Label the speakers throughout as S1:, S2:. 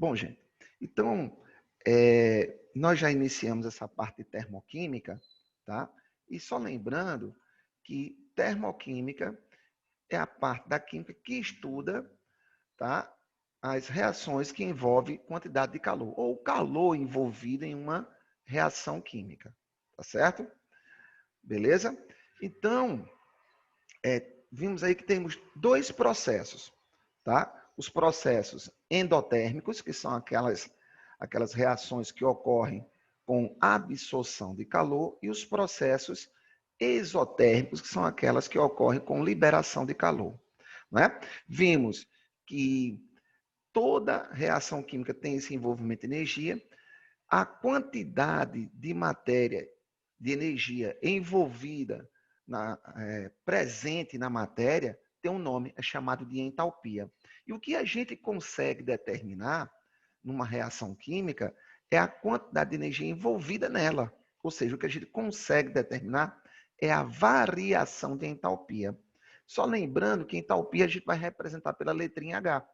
S1: Bom, gente, então, nós já iniciamos essa parte de termoquímica, tá? E só lembrando que termoquímica é a parte da química que estuda, tá? As reações que envolvem quantidade de calor, ou calor envolvido em uma reação química, tá certo? Beleza? Então, vimos aí que temos dois processos, tá? Os processos endotérmicos, que são aquelas reações que ocorrem com absorção de calor, e os processos exotérmicos, que são aquelas que ocorrem com liberação de calor. Né? Vimos que toda reação química tem esse envolvimento de energia, a quantidade de matéria, de energia envolvida, presente na matéria, tem um nome, é chamado de entalpia. E o que a gente consegue determinar numa reação química é a quantidade de energia envolvida nela. Ou seja, o que a gente consegue determinar é a variação de entalpia. Só lembrando que entalpia a gente vai representar pela letrinha H.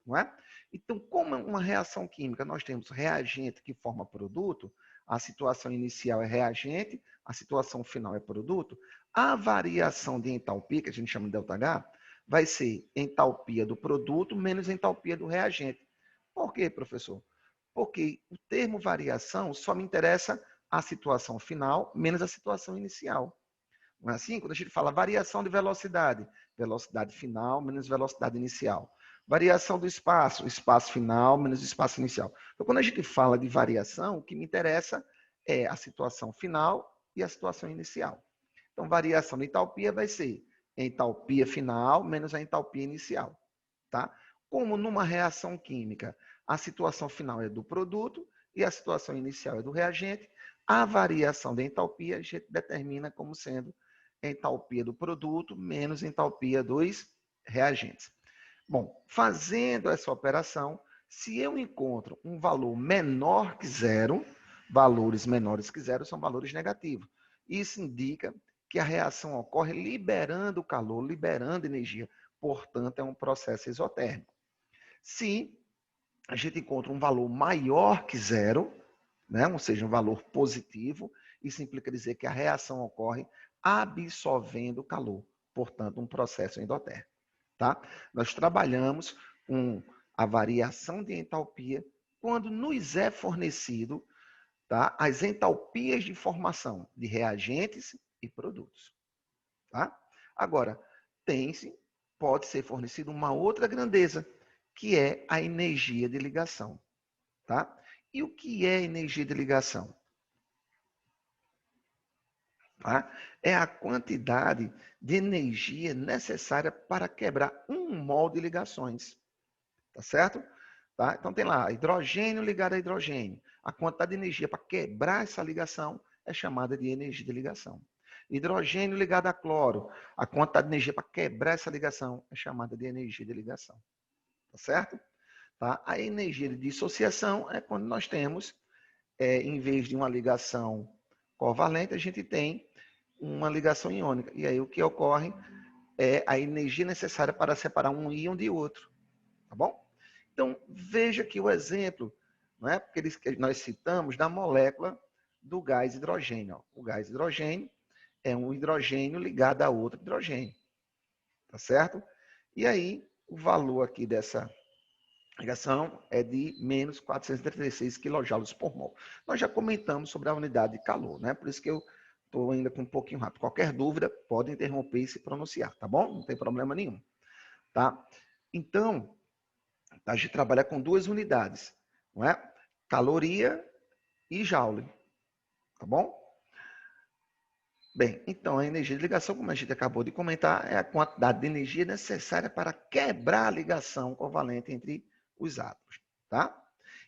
S1: Não é? Então, como é uma reação química, nós temos reagente que forma produto, a situação inicial é reagente, a situação final é produto, a variação de entalpia, que a gente chama de ΔH, vai ser entalpia do produto menos entalpia do reagente. Por quê, professor? Porque o termo variação só me interessa a situação final menos a situação inicial. Não é assim? Quando a gente fala variação de velocidade, velocidade final menos velocidade inicial. Variação do espaço, espaço final menos espaço inicial. Então, quando a gente fala de variação, o que me interessa é a situação final e a situação inicial. Então, variação de entalpia vai ser entalpia final menos a entalpia inicial. Tá? Como numa reação química, a situação final é do produto e a situação inicial é do reagente, a variação de entalpia a gente determina como sendo entalpia do produto menos entalpia dos reagentes. Bom, fazendo essa operação, se eu encontro um valor menor que zero, valores menores que zero são valores negativos. Isso indica que a reação ocorre liberando calor, liberando energia. Portanto, é um processo exotérmico. Se a gente encontra um valor maior que zero, né, ou seja, um valor positivo, isso implica dizer que a reação ocorre absorvendo calor. Portanto, um processo endotérmico. Tá? Nós trabalhamos com a variação de entalpia quando nos é fornecido, tá, as entalpias de formação de reagentes e produtos. Tá? Agora, pode ser fornecido uma outra grandeza, que é a energia de ligação. Tá? E o que é energia de ligação? Tá? É a quantidade de energia necessária para quebrar um mol de ligações. Tá certo? Tá? Então tem lá hidrogênio ligado a hidrogênio. A quantidade de energia para quebrar essa ligação é chamada de energia de ligação. Hidrogênio ligado a cloro. A quantidade de energia para quebrar essa ligação é chamada de energia de ligação. Tá certo? Tá? A energia de dissociação é quando nós temos, em vez de uma ligação covalente, a gente tem uma ligação iônica. E aí o que ocorre é a energia necessária para separar um íon de outro. Tá bom? Então, veja aqui o exemplo, não é? Porque nós citamos da molécula do gás hidrogênio. O gás hidrogênio é um hidrogênio ligado a outro hidrogênio. Tá certo? E aí, o valor aqui dessa ligação é de menos 436 kJ por mol. Nós já comentamos sobre a unidade de calor, né? Por isso que eu estou ainda com um pouquinho rápido. Qualquer dúvida, pode interromper e se pronunciar, tá bom? Não tem problema nenhum, tá? Então, a gente trabalha com duas unidades, não é? Caloria e joule, tá bom? Bem, então a energia de ligação, como a gente acabou de comentar, é a quantidade de energia necessária para quebrar a ligação covalente entre os átomos, tá?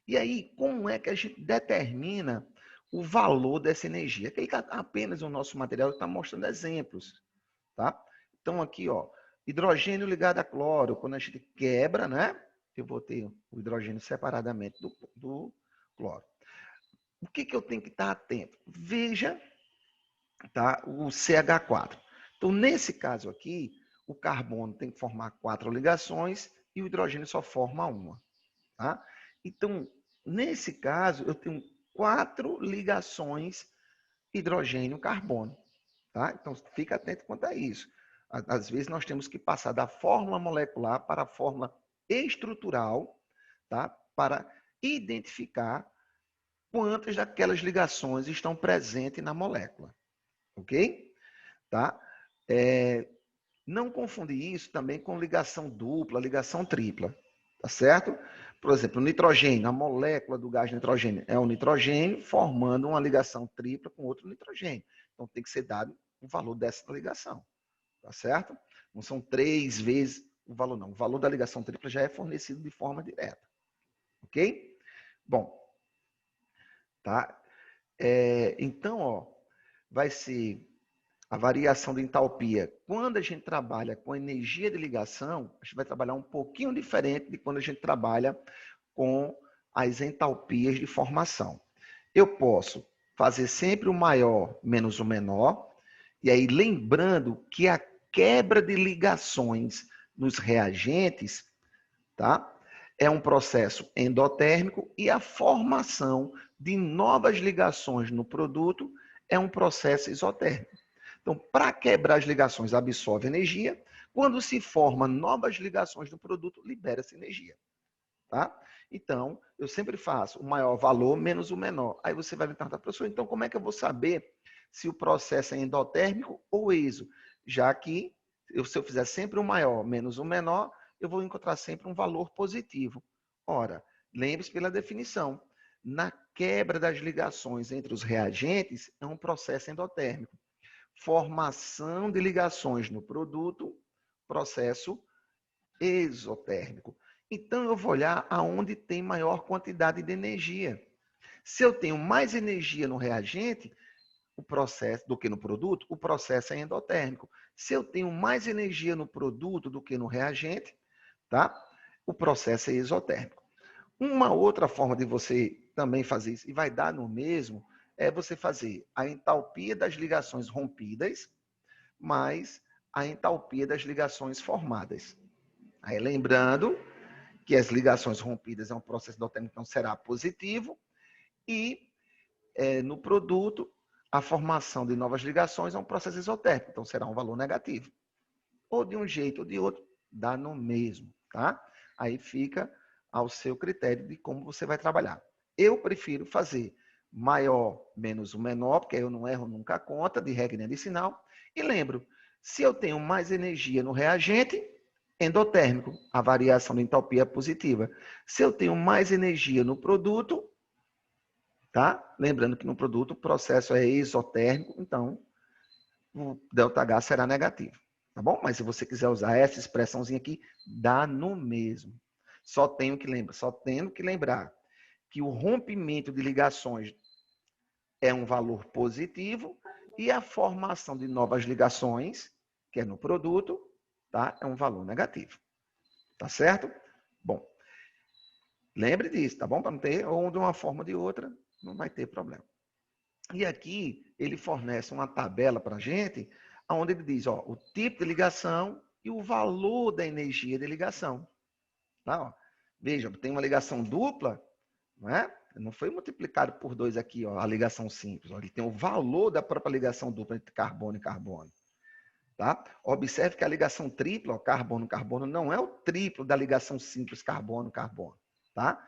S1: E aí, como é que a gente determina o valor dessa energia? Aqui apenas o nosso material está mostrando exemplos, tá? Então aqui, ó, hidrogênio ligado a cloro, quando a gente quebra, né? Eu vou ter o hidrogênio separadamente do cloro. O que eu tenho que estar atento? Veja, tá, o CH4. Então, nesse caso aqui, o carbono tem que formar 4 ligações e o hidrogênio só forma uma. Tá? Então, nesse caso, eu tenho 4 ligações hidrogênio-carbono. Tá? Então, fica atento quanto a isso. Às vezes, nós temos que passar da fórmula molecular para a fórmula estrutural, tá? Para identificar quantas daquelas ligações estão presentes na molécula. Ok? Tá? Não confundir isso também com ligação dupla, ligação tripla. Tá certo? Por exemplo, o nitrogênio, a molécula do gás nitrogênio é o nitrogênio formando uma ligação tripla com outro nitrogênio. Então, tem que ser dado o valor dessa ligação. Tá certo? Não são 3 vezes o valor, não. O valor da ligação tripla já é fornecido de forma direta. Ok? Bom, tá? Então, ó, vai ser a variação de entalpia. Quando a gente trabalha com energia de ligação, a gente vai trabalhar um pouquinho diferente de quando a gente trabalha com as entalpias de formação. Eu posso fazer sempre o maior menos o menor, e aí lembrando que a quebra de ligações nos reagentes, tá? É um processo endotérmico e a formação de novas ligações no produto é um processo isotérmico. Então, para quebrar as ligações, absorve energia. Quando se forma novas ligações no produto, libera-se energia. Tá? Então, eu sempre faço o maior valor menos o menor. Aí você vai me perguntar, professor, então como é que eu vou saber se o processo é endotérmico ou exo? Já que se eu fizer sempre o maior menos o menor, eu vou encontrar sempre um valor positivo. Ora, lembre-se pela definição. Na quebra das ligações entre os reagentes, é um processo endotérmico. Formação de ligações no produto, processo exotérmico. Então, eu vou olhar aonde tem maior quantidade de energia. Se eu tenho mais energia no reagente, o processo do que no produto, o processo é endotérmico. Se eu tenho mais energia no produto do que no reagente, tá? O processo é exotérmico. Uma outra forma de você também fazer isso, e vai dar no mesmo, é você fazer a entalpia das ligações rompidas mais a entalpia das ligações formadas. Aí, lembrando que as ligações rompidas é um processo endotérmico, então será positivo, e no produto, a formação de novas ligações é um processo exotérmico, então será um valor negativo. Ou de um jeito ou de outro, dá no mesmo, tá? Aí fica ao seu critério de como você vai trabalhar. Eu prefiro fazer maior menos o menor, porque eu não erro nunca a conta de regra de sinal. E lembro, se eu tenho mais energia no reagente, endotérmico, a variação de entalpia é positiva. Se eu tenho mais energia no produto, tá? Lembrando que no produto o processo é exotérmico, então o ΔH será negativo, tá bom? Mas se você quiser usar essa expressãozinha aqui, dá no mesmo. Só tenho que lembrar que o rompimento de ligações é um valor positivo e a formação de novas ligações, que é no produto, tá? É um valor negativo. Tá certo? Bom, lembre disso, tá bom? Para não ter, ou de uma forma ou de outra, não vai ter problema. E aqui ele fornece uma tabela para a gente, onde ele diz, ó, o tipo de ligação e o valor da energia de ligação. Tá? Ó. Veja, tem uma ligação dupla, não é? Não foi multiplicado por 2 aqui, ó, a ligação simples. Ó. Ele tem o valor da própria ligação dupla entre carbono e carbono. Tá? Observe que a ligação tripla, carbono-carbono, não é o triplo da ligação simples carbono-carbono. Tá?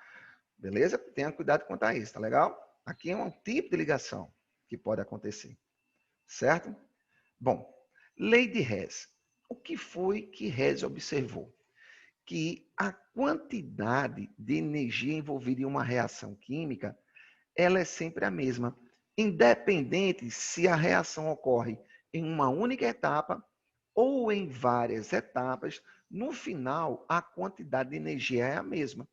S1: Beleza? Tenha cuidado quanto a isso, tá legal? Aqui é um tipo de ligação que pode acontecer. Certo? Bom, lei de Hess. O que foi que Hess observou? Que a quantidade de energia envolvida em uma reação química, ela é sempre a mesma, independente se a reação ocorre em uma única etapa ou em várias etapas, no final a quantidade de energia é a mesma,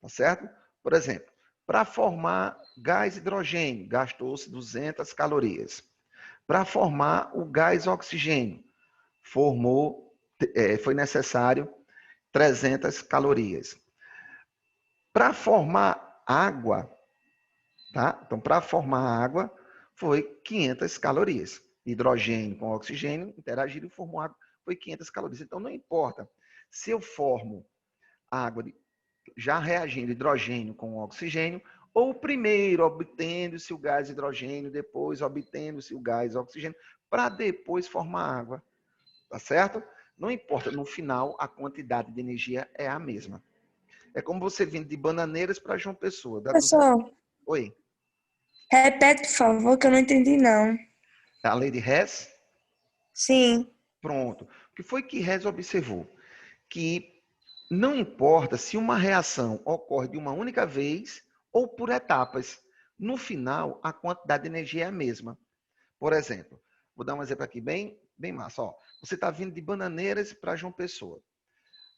S1: tá certo? Por exemplo, para formar gás hidrogênio, gastou-se 200 calorias. Para formar o gás oxigênio, foi necessário 300 calorias. Para formar água, tá? Então, para formar água, foi 500 calorias. Hidrogênio com oxigênio interagiram e formou água, foi 500 calorias. Então, não importa se eu formo água já reagindo hidrogênio com oxigênio, ou primeiro obtendo-se o gás hidrogênio, depois obtendo-se o gás oxigênio, para depois formar água. Tá certo? Não importa, no final a quantidade de energia é a mesma. É como você vindo de Bananeiras para João Pessoa, dá 200.
S2: Professor,
S1: Oi,
S2: repete, por favor, que eu não entendi, não.
S1: a lei de Hess?
S2: Sim.
S1: Pronto. O que foi que Hess observou? Que não importa se uma reação ocorre de uma única vez ou por etapas. No final, a quantidade de energia é a mesma. Por exemplo, vou dar um exemplo aqui bem massa. Ó, você está vindo de Bananeiras para João Pessoa,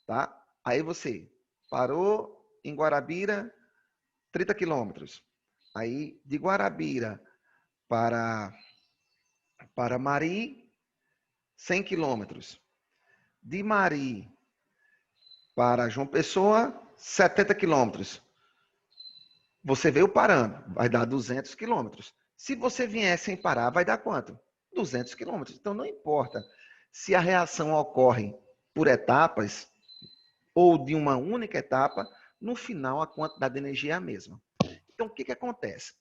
S1: tá? Aí você parou em Guarabira, 30 quilômetros. Aí, de Guarabira para, para Mari, 100 quilômetros. De Mari para João Pessoa, 70 quilômetros. Você veio parando, vai dar 200 quilômetros. Se você vier sem parar, vai dar quanto? 200 quilômetros. Então, não importa se a reação ocorre por etapas ou de uma única etapa, no final a quantidade de energia é a mesma. Então, o que acontece?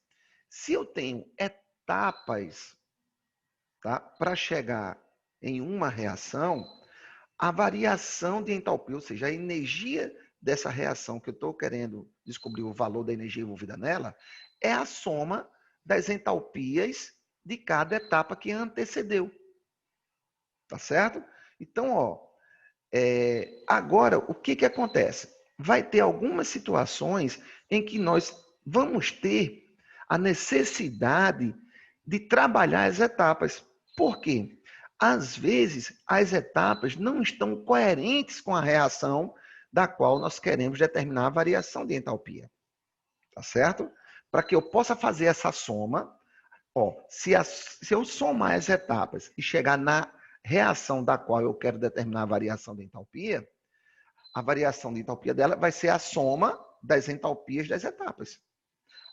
S1: Se eu tenho etapas, tá, para chegar em uma reação, a variação de entalpia, ou seja, a energia dessa reação que eu estou querendo descobrir o valor da energia envolvida nela, é a soma das entalpias de cada etapa que antecedeu. Tá certo? Então, ó, agora, o que acontece? Vai ter algumas situações em que nós vamos ter a necessidade de trabalhar as etapas. Por quê? Às vezes, as etapas não estão coerentes com a reação da qual nós queremos determinar a variação de entalpia. Tá certo? Para que eu possa fazer essa soma, ó, se eu somar as etapas e chegar na reação da qual eu quero determinar a variação de entalpia, a variação de entalpia dela vai ser a soma das entalpias das etapas.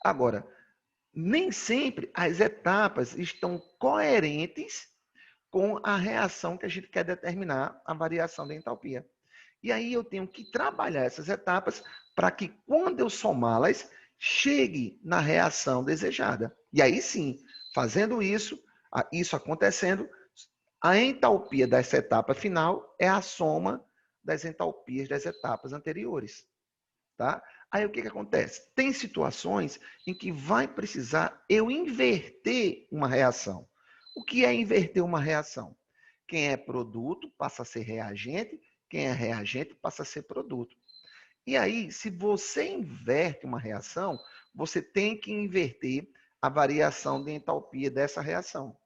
S1: Agora, nem sempre as etapas estão coerentes com a reação que a gente quer determinar a variação da entalpia. E aí eu tenho que trabalhar essas etapas para que quando eu somá-las, chegue na reação desejada. E aí sim, fazendo isso, isso acontecendo, a entalpia dessa etapa final é a soma das entalpias das etapas anteriores. Tá? Aí o que acontece? Tem situações em que vai precisar eu inverter uma reação. O que é inverter uma reação? Quem é produto passa a ser reagente, quem é reagente passa a ser produto. E aí, se você inverte uma reação, você tem que inverter a variação de entalpia dessa reação.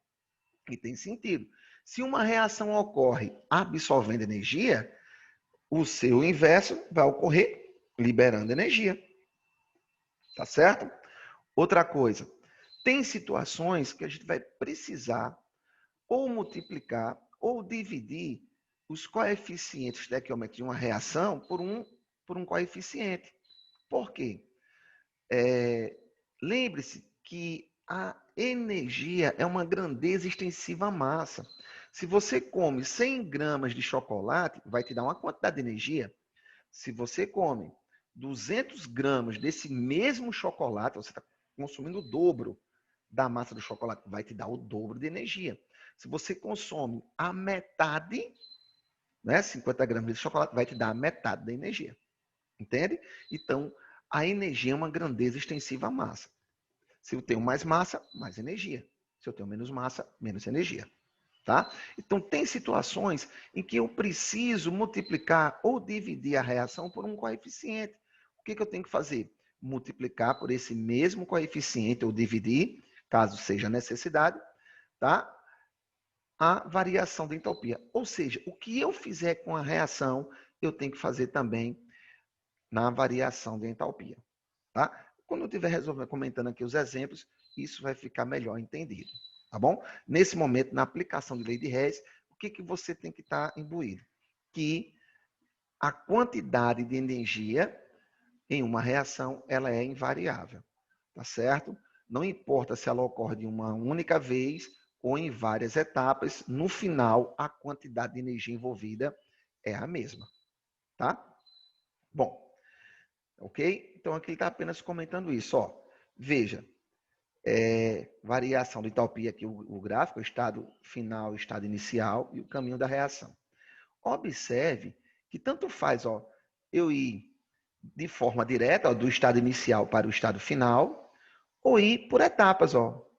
S1: E tem sentido. Se uma reação ocorre absorvendo energia, o seu inverso vai ocorrer liberando energia. Tá certo? Outra coisa, tem situações que a gente vai precisar ou multiplicar ou dividir os coeficientes estequiométricos de uma reação por um coeficiente. Por quê? Lembre-se que a energia é uma grandeza extensiva à massa. Se você come 100 gramas de chocolate, vai te dar uma quantidade de energia. Se você come 200 gramas desse mesmo chocolate, você está consumindo o dobro da massa do chocolate, vai te dar o dobro de energia. Se você consome a metade, né, 50 gramas de chocolate, vai te dar a metade da energia. Entende? Então, a energia é uma grandeza extensiva à massa. Se eu tenho mais massa, mais energia. Se eu tenho menos massa, menos energia. Tá? Então, tem situações em que eu preciso multiplicar ou dividir a reação por um coeficiente. O que eu tenho que fazer? Multiplicar por esse mesmo coeficiente ou dividir, caso seja necessidade, tá? A variação da entropia. Ou seja, o que eu fizer com a reação, eu tenho que fazer também na variação da entalpia. Tá? Quando eu estiver resolvendo, comentando aqui os exemplos, isso vai ficar melhor entendido. Tá bom? Nesse momento, na aplicação de lei de Hess, o que você tem que estar imbuído? Que a quantidade de energia em uma reação ela é invariável. Tá certo? Não importa se ela ocorre de uma única vez ou em várias etapas, no final, a quantidade de energia envolvida é a mesma. Tá? Bom, ok? Então, aqui ele está apenas comentando isso. Ó. Veja, variação de entalpia aqui, o gráfico, o estado final, o estado inicial e o caminho da reação. Observe que tanto faz eu ir de forma direta, do estado inicial para o estado final, ou ir por etapas,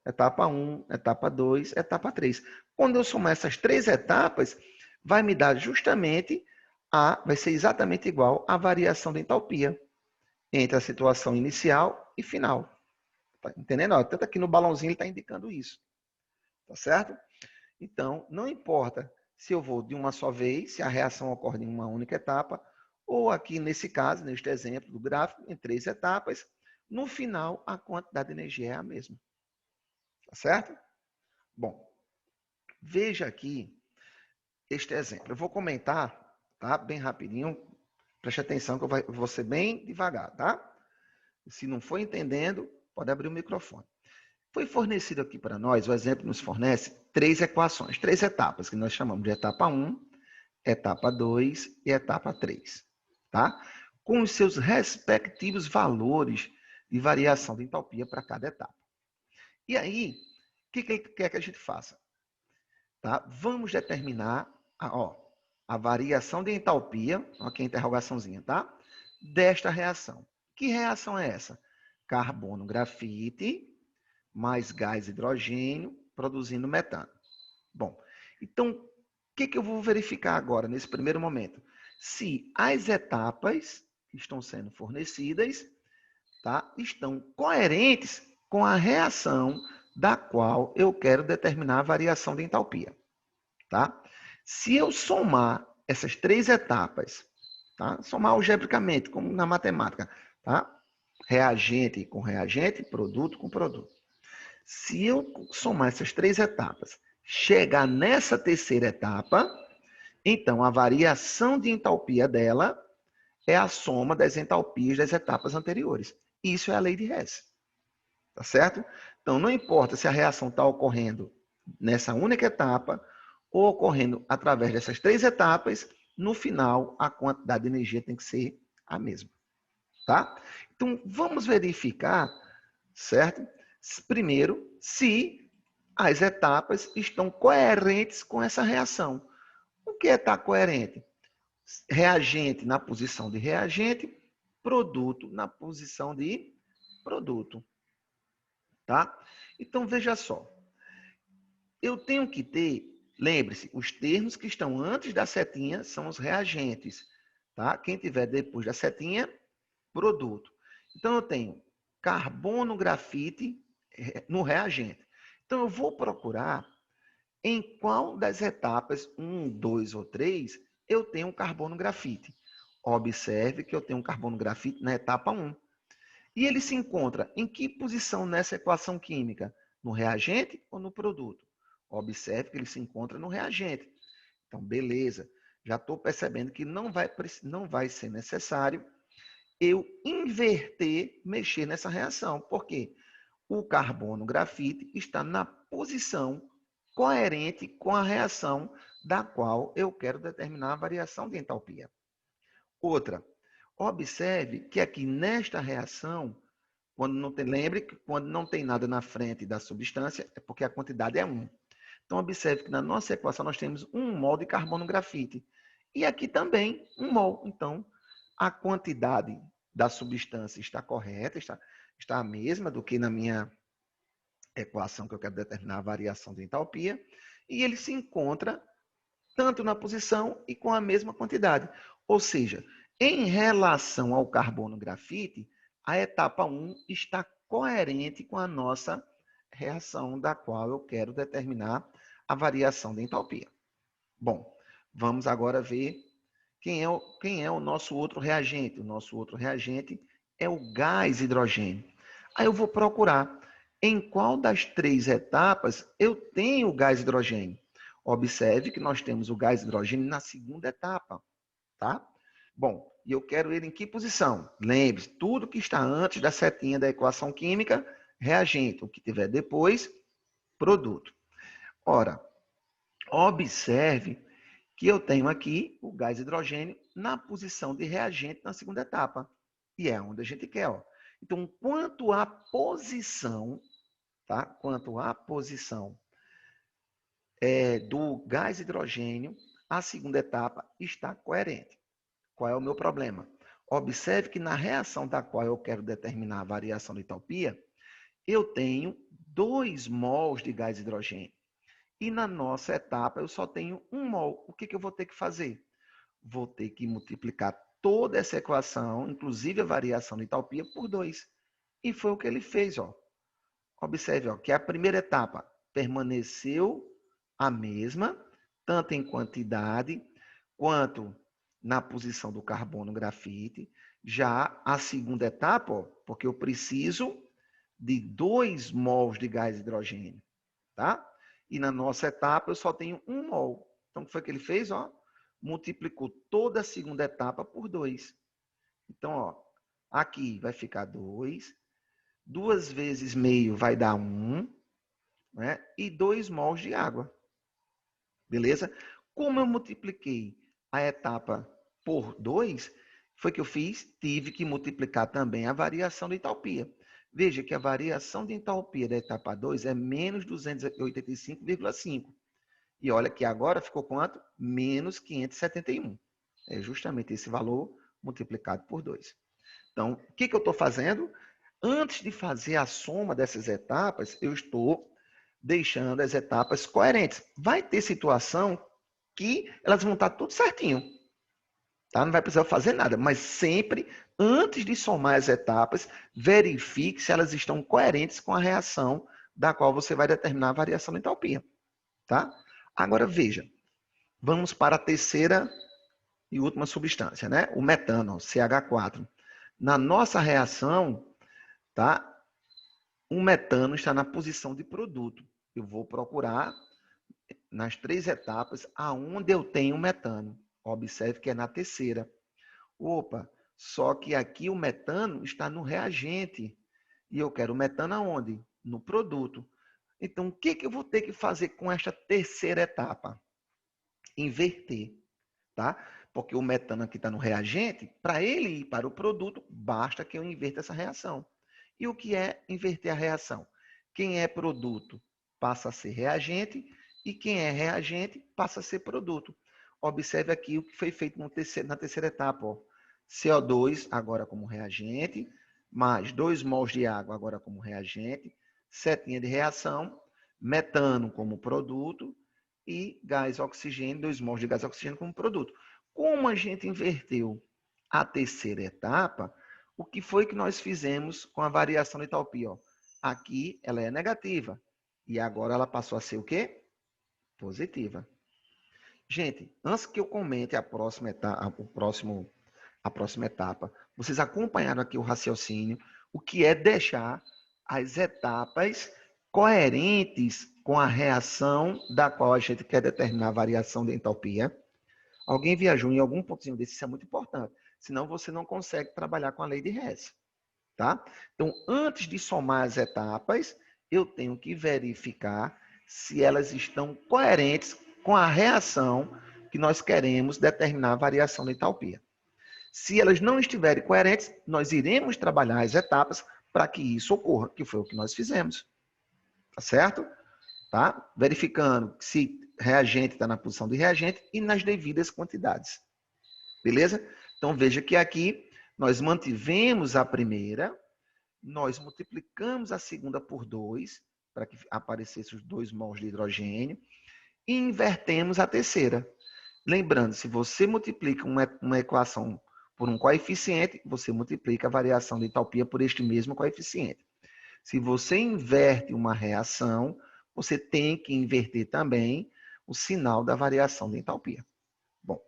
S1: etapa 1, etapa 2, etapa 3. Quando eu somar essas 3 etapas, vai me dar justamente vai ser exatamente igual à variação de entalpia entre a situação inicial e final. Tá entendendo? Tanto aqui no balãozinho ele está indicando isso. Tá certo? Então, não importa se eu vou de uma só vez, se a reação ocorre em uma única etapa, ou aqui nesse caso, neste exemplo do gráfico, em 3 etapas, no final a quantidade de energia é a mesma. Tá certo? Bom, veja aqui este exemplo. Eu vou comentar, tá? Bem rapidinho. Preste atenção que eu vou ser bem devagar, tá? Se não for entendendo, pode abrir o microfone. Foi fornecido aqui para nós, o exemplo nos fornece 3 equações, 3 etapas, que nós chamamos de etapa 1, etapa 2 e etapa 3. Tá? Com os seus respectivos valores de variação de entalpia para cada etapa. E aí, o que ele quer que a gente faça? Tá? Vamos determinar a variação de entalpia, aqui a interrogaçãozinha, tá? Desta reação. Que reação é essa? Carbono grafite mais gás hidrogênio produzindo metano. Bom, então, o que eu vou verificar agora, nesse primeiro momento? Se as etapas que estão sendo fornecidas, tá, estão coerentes com a reação da qual eu quero determinar a variação de entalpia. Tá? Se eu somar essas 3 etapas, tá? Somar algebricamente, como na matemática, tá? Reagente com reagente, produto com produto. Se eu somar essas 3 etapas, chegar nessa terceira etapa, então a variação de entalpia dela é a soma das entalpias das etapas anteriores. Isso é a lei de Hess. Tá certo? Então, não importa se a reação está ocorrendo nessa única etapa ou ocorrendo através dessas 3 etapas, no final, a quantidade de energia tem que ser a mesma. Tá? Então, vamos verificar, certo? Primeiro, se as etapas estão coerentes com essa reação. O que é estar coerente? Reagente na posição de reagente, produto na posição de produto. Tá? Então, veja só. Eu tenho que ter, lembre-se, os termos que estão antes da setinha são os reagentes. Tá? Quem tiver depois da setinha, produto. Então, eu tenho carbono grafite no reagente. Então, eu vou procurar em qual das etapas, 1, 2 ou 3, eu tenho carbono grafite. Observe que eu tenho carbono grafite na etapa 1. E ele se encontra em que posição nessa equação química? No reagente ou no produto? Observe que ele se encontra no reagente. Então, beleza. Já estou percebendo que não vai ser necessário eu inverter, mexer nessa reação. Por quê? O carbono grafite está na posição coerente com a reação da qual eu quero determinar a variação de entalpia. Outra, observe que aqui nesta reação, lembre que quando não tem nada na frente da substância, é porque a quantidade é 1. Então, observe que na nossa equação nós temos 1 mol de carbono grafite. E aqui também 1 mol. Então, a quantidade da substância está correta, está a mesma do que na minha equação que eu quero determinar a variação de entalpia. E ele se encontra tanto na posição e com a mesma quantidade. Ou seja, em relação ao carbono grafite, a etapa 1 está coerente com a nossa reação da qual eu quero determinar a variação de entalpia. Bom, vamos agora ver quem é o nosso outro reagente. O nosso outro reagente é o gás hidrogênio. Aí eu vou procurar em qual das 3 etapas eu tenho o gás hidrogênio. Observe que nós temos o gás hidrogênio na segunda etapa, tá? Bom, e eu quero ele em que posição? Lembre-se, tudo que está antes da setinha da equação química, reagente. O que tiver depois, produto. Ora, observe que eu tenho aqui o gás hidrogênio na posição de reagente na segunda etapa. E é onde a gente quer, ó. Então, quanto à posição, tá? Quanto à posição do gás hidrogênio, a segunda etapa está coerente. Qual é o meu problema? Observe que na reação da qual eu quero determinar a variação de entalpia, eu tenho 2 mols de gás hidrogênio. E na nossa etapa eu só tenho 1 mol. O que eu vou ter que fazer? Vou ter que multiplicar toda essa equação, inclusive a variação de entalpia, por 2. E foi o que ele fez, ó. Observe, ó, que a primeira etapa permaneceu a mesma, tanto em quantidade quanto na posição do carbono grafite. Já a segunda etapa, ó, porque eu preciso de 2 mols de gás hidrogênio, tá? E na nossa etapa eu só tenho 1 mol. Então, o que foi que ele fez? Ó, multiplicou toda a segunda etapa por 2. Então, ó, aqui vai ficar 2. 2 vezes meio vai dar 1, né? E 2 mols de água. Beleza? Como eu multipliquei a etapa por 2, foi que eu fiz? Tive que multiplicar também a variação de entalpia. Veja que a variação de entalpia da etapa 2 é menos 285,5. E olha que agora ficou quanto? Menos 571. É justamente esse valor multiplicado por 2. Então, o que eu estou fazendo? Antes de fazer a soma dessas etapas, eu estou deixando as etapas coerentes. Vai ter situação que elas vão estar tudo certinho. Tá? Não vai precisar fazer nada, mas sempre, antes de somar as etapas, verifique se elas estão coerentes com a reação da qual você vai determinar a variação de entalpia. Tá? Agora veja, vamos para a terceira e última substância, né? O metano, CH4. Na nossa reação, tá? O metano está na posição de produto. Eu vou procurar nas 3 etapas aonde eu tenho metano. Observe que é na terceira. Opa, só que aqui o metano está no reagente. E eu quero o metano aonde? No produto. Então, o que eu vou ter que fazer com esta terceira etapa? Inverter, tá? Porque o metano aqui está no reagente, para ele ir para o produto, basta que eu inverta essa reação. E o que é inverter a reação? Quem é produto passa a ser reagente e quem é reagente passa a ser produto. Observe aqui o que foi feito na terceira etapa. Ó. CO2 agora como reagente, mais 2 mols de água agora como reagente, setinha de reação, metano como produto e gás oxigênio, 2 mols de gás oxigênio como produto. Como a gente inverteu a terceira etapa, o que foi que nós fizemos com a variação de entalpia? Ó? Aqui ela é negativa e agora ela passou a ser o quê? Positiva. Gente, antes que eu comente a próxima etapa, a próxima etapa, vocês acompanharam aqui o raciocínio, o que é deixar as etapas coerentes com a reação da qual a gente quer determinar a variação de entalpia. Alguém viajou em algum pontinho desse, isso é muito importante. Senão você não consegue trabalhar com a lei de Hess. Tá? Então, antes de somar as etapas, eu tenho que verificar se elas estão coerentes com a reação que nós queremos determinar a variação de entalpia. Se elas não estiverem coerentes, nós iremos trabalhar as etapas para que isso ocorra, que foi o que nós fizemos. Tá certo? Tá? Verificando se reagente está na posição de reagente e nas devidas quantidades. Beleza? Então veja que aqui nós mantivemos a primeira, nós multiplicamos a segunda por 2, para que aparecessem os 2 mols de hidrogênio, e invertemos a terceira. Lembrando, se você multiplica uma equação por um coeficiente, você multiplica a variação de entalpia por este mesmo coeficiente. Se você inverte uma reação, você tem que inverter também o sinal da variação de entalpia. Bom,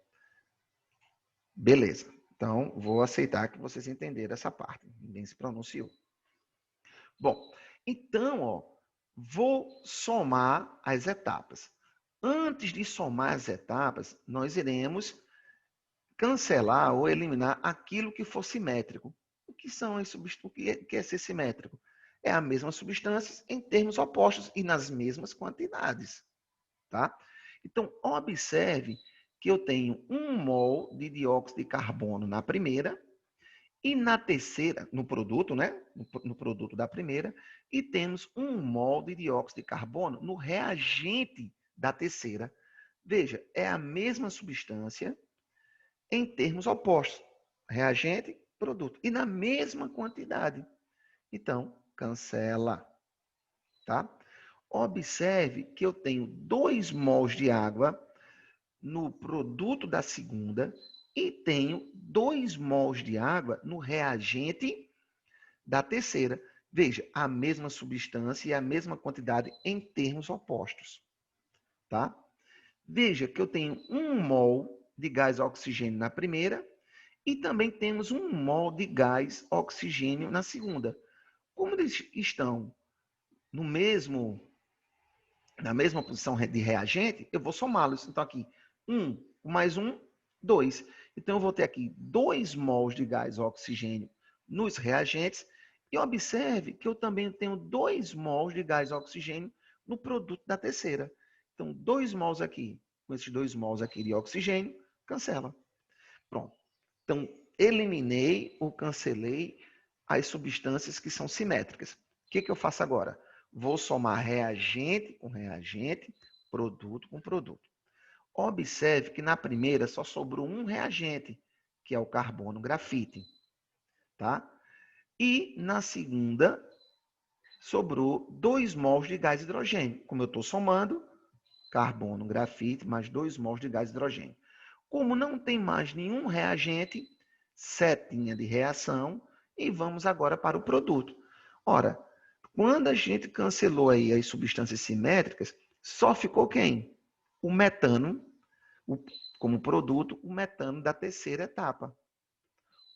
S1: beleza. Então, vou aceitar que vocês entenderam essa parte. Ninguém se pronunciou. Bom, então, ó, vou somar as etapas. Antes de somar as etapas, nós iremos cancelar ou eliminar aquilo que for simétrico. O que são as substâncias? O que é ser simétrico? É a mesma substância em termos opostos e nas mesmas quantidades. Tá? Então, observe que eu tenho 1 mol de dióxido de carbono na primeira E na terceira, no produto, né? No produto da primeira, e temos 1 mol de dióxido de carbono no reagente da terceira. Veja, é a mesma substância em termos opostos. Reagente, produto. E na mesma quantidade. Então, cancela. Tá? Observe que eu tenho 2 mols de água no produto da segunda e tenho 2 mols de água no reagente da terceira. Veja, a mesma substância e a mesma quantidade em termos opostos. Tá? Veja que eu tenho 1 mol de gás oxigênio na primeira e também temos 1 mol de gás oxigênio na segunda. Como eles estão no mesmo, na mesma posição de reagente, eu vou somá-los. Então, aqui, 1 mais 1, 2. Então, eu vou ter aqui 2 mols de gás oxigênio nos reagentes. E observe que eu também tenho 2 mols de gás oxigênio no produto da terceira. Então, 2 mols aqui, com esses 2 mols aqui de oxigênio, cancela. Pronto. Então, eliminei ou cancelei as substâncias que são simétricas. O que eu faço agora? Vou somar reagente com reagente, produto com produto. Observe que na primeira só sobrou um reagente, que é o carbono grafite. Tá? E na segunda sobrou 2 mols de gás hidrogênio. Como eu estou somando, carbono grafite mais 2 mols de gás hidrogênio. Como não tem mais nenhum reagente, setinha de reação e vamos agora para o produto. Ora, quando a gente cancelou aí as substâncias simétricas, só ficou quem? O metano, como produto, o metano da terceira etapa.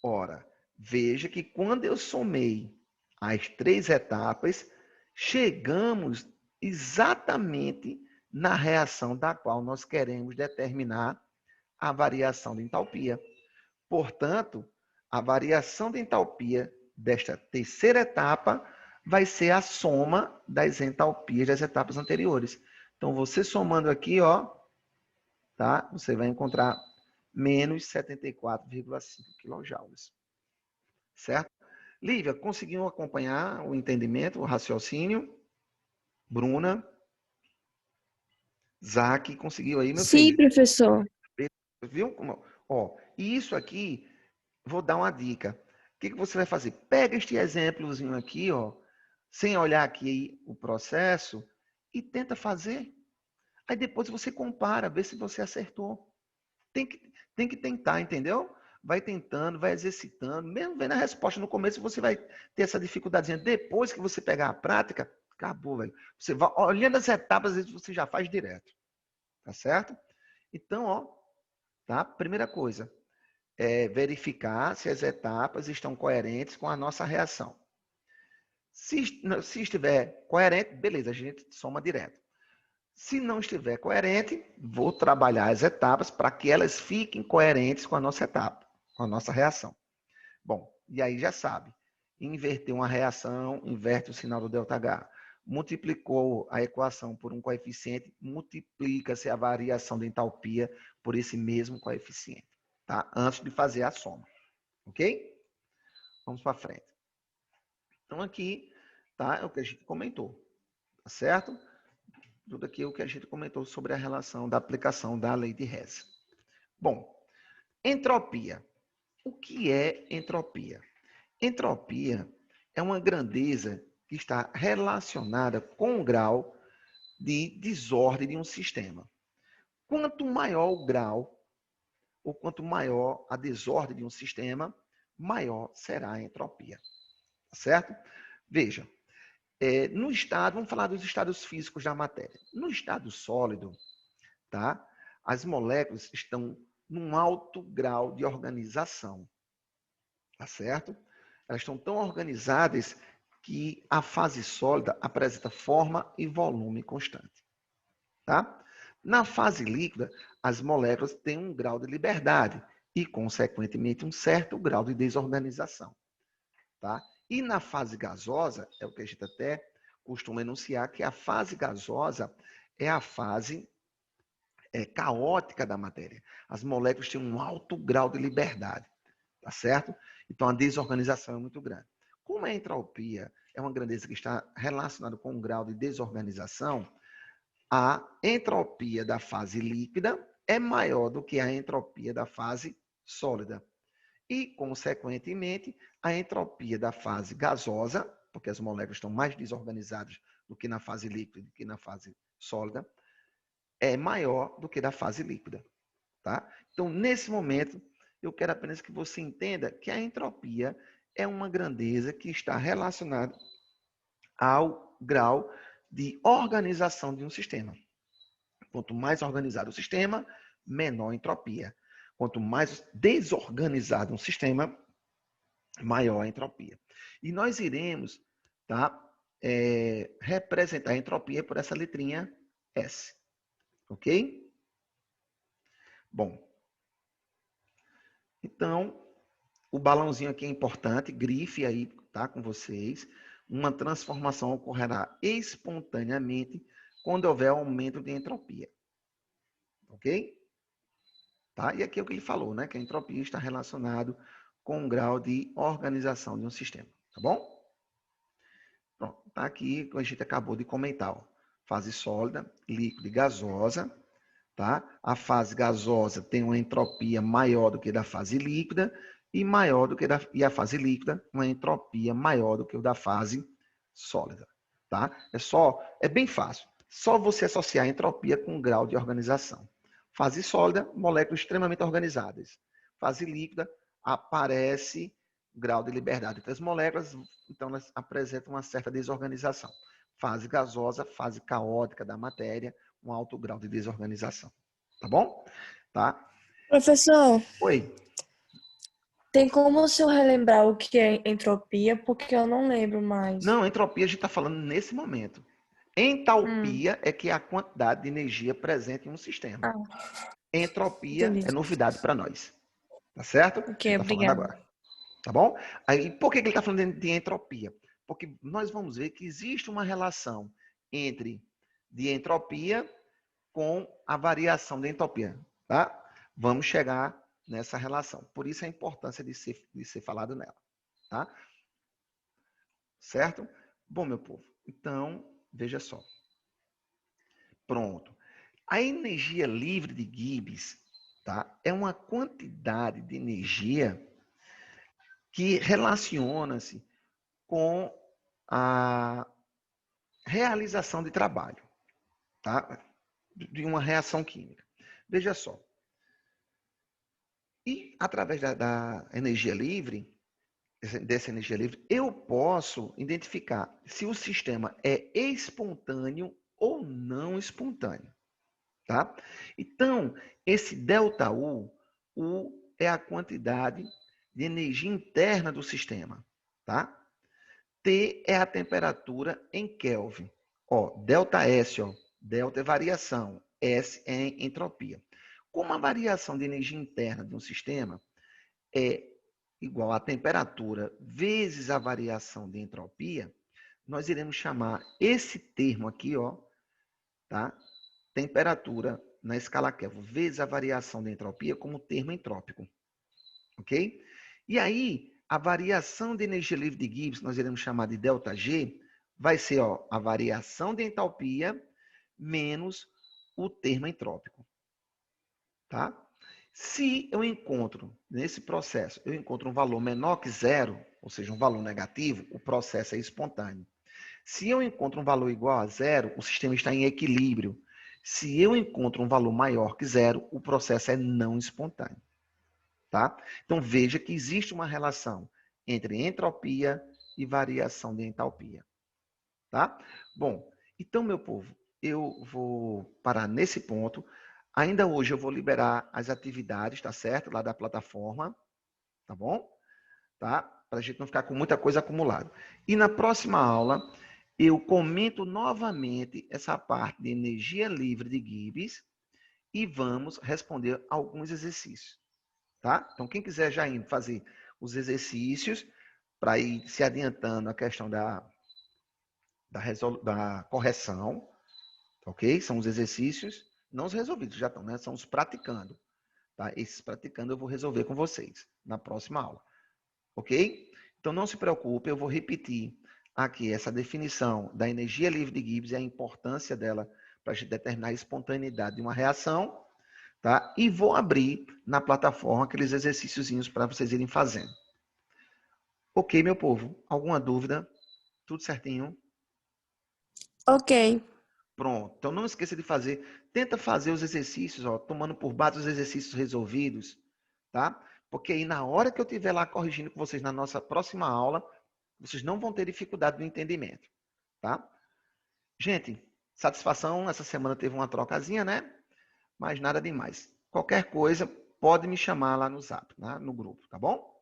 S1: Ora, veja que quando eu somei as 3 etapas, chegamos exatamente na reação da qual nós queremos determinar a variação de entalpia. Portanto, a variação de entalpia desta terceira etapa vai ser a soma das entalpias das etapas anteriores. Então, você somando aqui, ó, tá? Você vai encontrar menos 74,5 kJ. Certo? Lívia, conseguiu acompanhar o entendimento, o raciocínio? Bruna? Zac, conseguiu aí, meu
S2: Sim,
S1: filho?
S2: professor.
S1: Viu? Ó, e isso aqui, vou dar uma dica. O que você vai fazer? Pega este exemplozinho aqui, ó, sem olhar aqui o processo, e tenta fazer. Aí depois você compara, vê se você acertou. Tem que tentar, entendeu? Vai tentando, vai exercitando. Mesmo vendo a resposta no começo, você vai ter essa dificuldadezinha. Depois que você pegar a prática, acabou, velho. Você vai olhando as etapas, às vezes você já faz direto. Tá certo? Então, ó, tá? Primeira coisa, é verificar se as etapas estão coerentes com a nossa reação. Se estiver coerente, beleza, a gente soma direto. Se não estiver coerente, vou trabalhar as etapas para que elas fiquem coerentes com a nossa etapa, com a nossa reação. Bom, e aí já sabe, inverter uma reação, inverte o sinal do ΔH. Multiplicou a equação por um coeficiente, multiplica-se a variação de entalpia por esse mesmo coeficiente, tá? Antes de fazer a soma, ok? Vamos para frente. Então aqui, tá? É o que a gente comentou, tá certo? Tudo aqui é o que a gente comentou sobre a relação da aplicação da lei de Hess. Bom, entropia. O que é entropia? Entropia é uma grandeza que está relacionada com o grau de desordem de um sistema. Quanto maior o grau, ou quanto maior a desordem de um sistema, maior será a entropia. Certo? Veja, no estado, vamos falar dos estados físicos da matéria. No estado sólido, tá? As moléculas estão num alto grau de organização. Tá certo? Elas estão tão organizadas que a fase sólida apresenta forma e volume constante. Tá? Na fase líquida, as moléculas têm um grau de liberdade e, consequentemente, um certo grau de desorganização. Tá? E na fase gasosa, é o que a gente até costuma enunciar, que a fase gasosa é a fase caótica da matéria. As moléculas têm um alto grau de liberdade, tá certo? Então, a desorganização é muito grande. Como a entropia é uma grandeza que está relacionada com o grau de desorganização, a entropia da fase líquida é maior do que a entropia da fase sólida. E, consequentemente, a entropia da fase gasosa, porque as moléculas estão mais desorganizadas do que na fase líquida do que na fase sólida, é maior do que da fase líquida. Tá? Então, nesse momento, eu quero apenas que você entenda que a entropia é uma grandeza que está relacionada ao grau de organização de um sistema. Quanto mais organizado o sistema, menor a entropia. Quanto mais desorganizado um sistema, maior a entropia. E nós iremos, tá, representar a entropia por essa letrinha S. Ok? Bom, então, o balãozinho aqui é importante, grife aí, tá, com vocês. Uma transformação ocorrerá espontaneamente quando houver aumento de entropia. Ok? Tá? E aqui é o que ele falou, né? Que a entropia está relacionado com o grau de organização de um sistema. Tá bom? Pronto. Tá aqui que a gente acabou de comentar. Ó. Fase sólida, líquida e gasosa. Tá? A fase gasosa tem uma entropia maior do que a da fase líquida e maior do que e a fase líquida uma entropia maior do que o da fase sólida, tá? É bem fácil. Só você associar a entropia com o grau de organização. Fase sólida, moléculas extremamente organizadas. Fase líquida, aparece grau de liberdade entre as moléculas, então elas apresentam uma certa desorganização. Fase gasosa, fase caótica da matéria, um alto grau de desorganização. Tá bom? Tá?
S2: Professor,
S1: Oi.
S2: tem como o senhor relembrar o que é entropia? Porque eu não lembro mais.
S1: Não, entropia a gente está falando nesse momento.
S2: Hum,
S1: Entalpia é que é a quantidade de energia presente em um sistema.
S2: ah,
S1: Entropia
S2: entendi.
S1: é novidade para nós. Tá certo? A
S2: Ok,
S1: gente está falando
S2: obrigada.
S1: agora. Tá bom? Aí, por que ele está falando de entropia? Porque nós vamos ver que existe uma relação entre de entropia com a variação da entropia. Tá? Vamos chegar nessa relação. Por isso a importância de ser falado nela. Tá? Certo? Bom, meu povo, então, veja só. Pronto. A energia livre de Gibbs, tá? É uma quantidade de energia que relaciona-se com a realização de trabalho, tá? De uma reação química. Veja só. E através da energia livre, dessa energia livre, eu posso identificar se o sistema é espontâneo ou não espontâneo. Tá? Então, esse ΔU, U é a quantidade de energia interna do sistema. Tá? T é a temperatura em Kelvin. Ó, ΔS, ó, delta é variação, S é entropia. Como a variação de energia interna de um sistema é igual à temperatura vezes a variação de entropia, nós iremos chamar esse termo aqui, ó, tá? Temperatura na escala Kelvin vezes a variação de entropia como termo entrópico. Ok? E aí, a variação de energia livre de Gibbs, nós iremos chamar de ΔG, vai ser ó, a variação de entalpia menos o termo entrópico. Tá? Se eu encontro, nesse processo, eu encontro um valor menor que zero, ou seja, um valor negativo, o processo é espontâneo. Se eu encontro um valor igual a zero, o sistema está em equilíbrio. Se eu encontro um valor maior que zero, o processo é não espontâneo. Tá? Então, veja que existe uma relação entre entropia e variação de entalpia. Tá? Bom, então, meu povo, eu vou parar nesse ponto. Ainda hoje eu vou liberar as atividades, tá certo? Lá da plataforma, tá bom? Tá? Para a gente não ficar com muita coisa acumulada. E na próxima aula, eu comento novamente essa parte de energia livre de Gibbs e vamos responder alguns exercícios. Tá? Então, quem quiser já ir fazer os exercícios para ir se adiantando a questão da correção, ok? São os exercícios, não os resolvidos, já estão, né? São os praticando. Tá? Esses praticando eu vou resolver com vocês na próxima aula. ok? Então não se preocupe, eu vou repetir aqui essa definição da energia livre de Gibbs e a importância dela para a gente determinar a espontaneidade de uma reação, tá? E vou abrir na plataforma aqueles exercíciozinhos para vocês irem fazendo. Ok, meu povo? Alguma dúvida? Tudo certinho?
S2: Ok.
S1: Pronto. Então não esqueça de fazer. Tenta fazer os exercícios, ó, tomando por base os exercícios resolvidos, tá? Porque aí na hora que eu estiver lá corrigindo com vocês na nossa próxima aula, vocês não vão ter dificuldade no entendimento, tá? Gente, satisfação. Essa semana teve uma trocazinha, né? Mas nada demais. Qualquer coisa, pode me chamar lá no Zap, né? No grupo, tá bom?